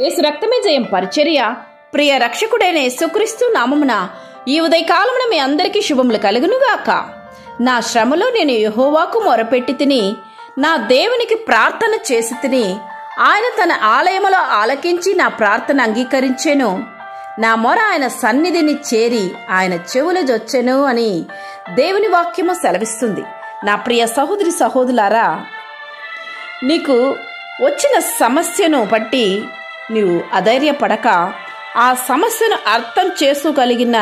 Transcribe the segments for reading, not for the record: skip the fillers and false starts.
యేసు రక్తమే జయం పరిచర్య ప్రియ రక్షకుడైన యేసుక్రీస్తు నామమున ఈ ఉదయకాలమున మీ అందరికీ శుభములు కలుగునుగాక. నా శ్రమలో నేను యెహోవాకు మొరపెట్టి తిని, నా దేవునికి ప్రార్థన చేసి తిని, ఆయన తన ఆలయములో ఆలకించి నా ప్రార్థన అంగీకరించెను. నా మొర ఆయన సన్నిధిని చేరి ఆయన చెవులు జొచ్చెను అని దేవుని వాక్యము సెలవిస్తుంది. నా ప్రియ సహోదరి సహోదరులారా, నీకు వచ్చిన సమస్యను బట్టి నీవు అధైర్యపడక, ఆ సమస్యను అర్థం చేసుకోగలిగిన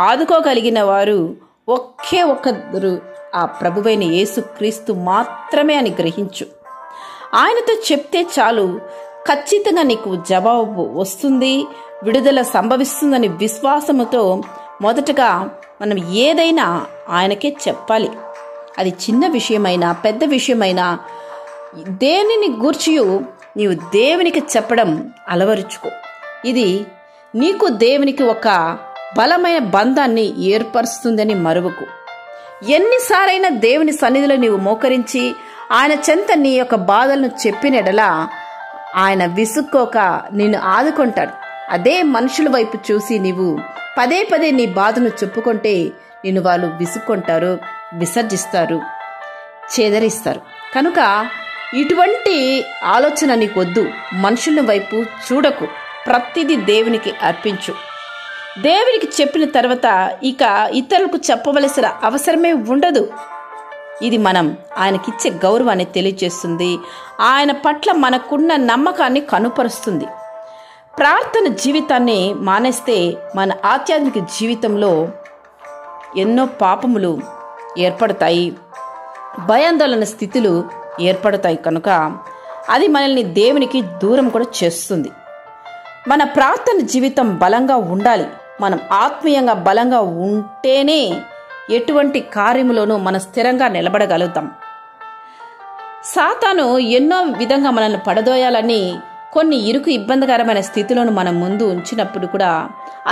ఆదుకోగలిగిన వారు ఒకే ఒక్కరు ఆ ప్రభువైన యేసుక్రీస్తు మాత్రమే అని గ్రహించు. ఆయనతో చెప్తే చాలు, ఖచ్చితంగా నీకు జవాబు వస్తుంది, విడుదల సంభవిస్తుందని విశ్వాసముతో మొదటగా మనం ఏదైనా ఆయనకే చెప్పాలి. అది చిన్న విషయమైనా పెద్ద విషయమైనా దేనిని గూర్చియు నీవు దేవునికి చెప్పడం అలవరుచుకో. ఇది నీకు దేవునికి ఒక బలమైన బంధాన్ని ఏర్పరుస్తుందని మరువకు. ఎన్నిసారైనా దేవుని సన్నిధిలో నీవు మోకరించి ఆయన చెంత నీ యొక్క బాధలను చెప్పినెడలా ఆయన విసుక్కోక నిన్ను ఆదుకుంటాడు. అదే మనుషుల వైపు చూసి నీవు పదే పదే నీ బాధను చెప్పుకుంటే నిన్ను వాళ్ళు విసుక్కుంటారు, విసర్జిస్తారు, చేదరిస్తారు. కనుక ఇటువంటి ఆలోచన నీకు వద్దు. మనుషుల వైపు చూడకు, ప్రతిదీ దేవునికి అర్పించు. దేవునికి చెప్పిన తర్వాత ఇక ఇతరులకు చెప్పవలసిన అవసరమే ఉండదు. ఇది మనం ఆయనకిచ్చే గౌరవాన్ని తెలియజేస్తుంది, ఆయన పట్ల మనకున్న నమ్మకాన్ని కనుపరుస్తుంది. ప్రార్థన జీవితాన్ని మానేస్తే మన ఆధ్యాత్మిక జీవితంలో ఎన్నో పాపములు ఏర్పడతాయి, భయాందోళన స్థితులు ఏర్పడతాయి. కనుక అది మనల్ని దేవునికి దూరం కూడా చేస్తుంది. మన ప్రార్థన జీవితం బలంగా ఉండాలి. మనం ఆత్మీయంగా బలంగా ఉంటేనే ఎటువంటి కార్యములోనూ మనం స్థిరంగా నిలబడగలుగుతాం. సాతాను ఎన్నో విధంగా మనల్ని పడదోయాలని కొన్ని ఇరుకు ఇబ్బందికరమైన స్థితిలోను మనం ముందు ఉంచినప్పుడు కూడా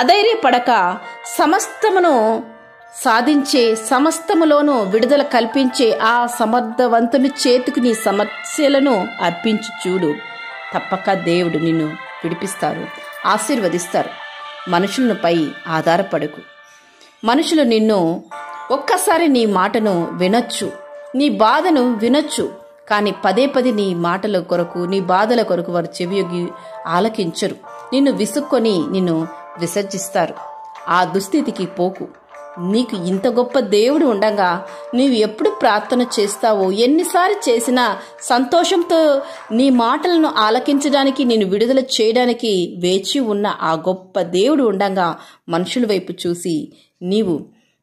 అధైర్యపడక, సమస్తమును సాధించే, సమస్తములోనూ విడుదల కల్పించే ఆ సమర్థవంతుని చేతికి నీ సమస్యలను అర్పించి చూడు. తప్పక దేవుడు నిన్ను విడిపిస్తారు, ఆశీర్వదిస్తారు. మనుషులపై ఆధారపడకు. మనుషులు నిన్ను ఒక్కసారి నీ మాటను వినొచ్చు, నీ బాధను వినొచ్చు, కానీ పదే పదే నీ మాటల కొరకు, నీ బాధల కొరకు వారు చెవియొగ్గి ఆలకించరు. నిన్ను విసుక్కొని నిన్ను విసర్జిస్తారు. ఆ దుస్థితికి పోకు. నీకు ఇంత గొప్ప దేవుడు ఉండగా నీవు ఎప్పుడు ప్రార్థన చేస్తావో, ఎన్నిసార్లు చేసినా సంతోషంతో నీ మాటలను ఆలకించడానికి, నేను విడుదల చేయడానికి వేచి ఉన్న ఆ గొప్ప దేవుడు ఉండగా మనుషుల వైపు చూసి నీవు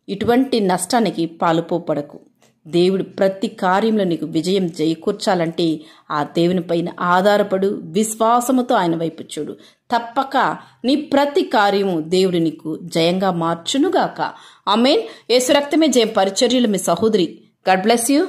ఇటువంటి నష్టానికి పాలుపోపడకు. దేవుడు ప్రతి కార్యంలో నీకు విజయం చేకూర్చాలంటే ఆ దేవుని పైన ఆధారపడు, విశ్వాసముతో ఆయన వైపు చూడు. తప్పక నీ ప్రతి కార్యము దేవుడు నీకు జయంగా మార్చునుగాక. ఆమేన్. యేసు రక్తమే జయం పరిచర్యలు మీ సహోదరి. God bless you.